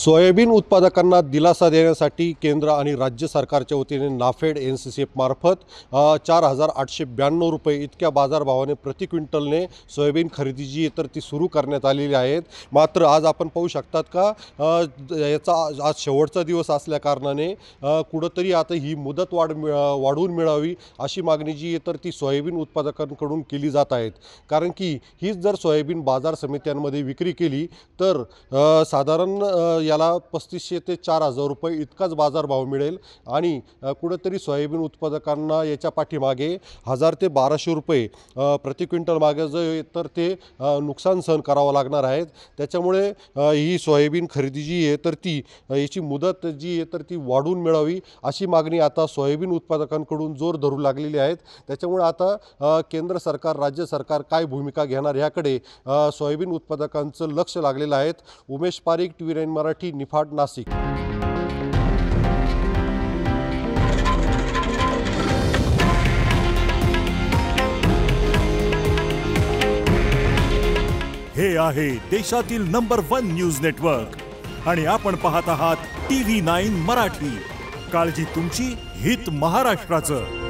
Soybean उत्पादकांना दिलासा देण्यासाठी केंद्र आणि राज्य सरकारच्या वतीने नाफेड NCCF मार्फत 4,892 रुपये इतक्या बाजारभावाने प्रति क्विंटलने सोयाबीन खरेदी जी तर ती सुरू करण्यात आलेली आहेत। मात्र आज आपण पाहू शकतात का याचा आज शेवटचा दिवस असल्या कारणाने कुठेतरी आता ही मुदत वाढवून मिळावी अशी मागणी जी तर ती सोयाबीन उत्पादकांकडून केली जात आहे। कारण की हीच जर सोयाबीन बाजार समित्यांमध्ये विक्री केली तर साधारण याला 3500 ते 4000 रुपये इतकाच बाजारभाव मिळेल आणि कुठेतरी सोयाबीन उत्पादकांना याच्या पाठीमागे 1000 ते 1200 रुपये प्रति क्विंटल मागे जे तर ते नुकसान सहन करावं लागणार आहे। त्याच्यामुळे ही सोयाबीन खरेदी जी आहे तर ती याची मुदत जी आहे तर ती वाढवून मिळावी अशी मागणी आता सोयाबीन उत्पादकांकडून जोर धरू लागलेली आहे। त्याच्यामुळे आता केंद्र सरकार राज्य सरकार काय भूमिका घेणार याकडे सोयाबीन उत्पादकांचं लक्ष लागलेलं आहे। उमेश पारिक, TV9 मराठी, निफाड, नाशिक। हे आहे देशातील नंबर 1 न्यूज नेटवर्क आणि आपण पाहत आहात TV9 मराठी। काळजी तुमची, हित महाराष्ट्राचं।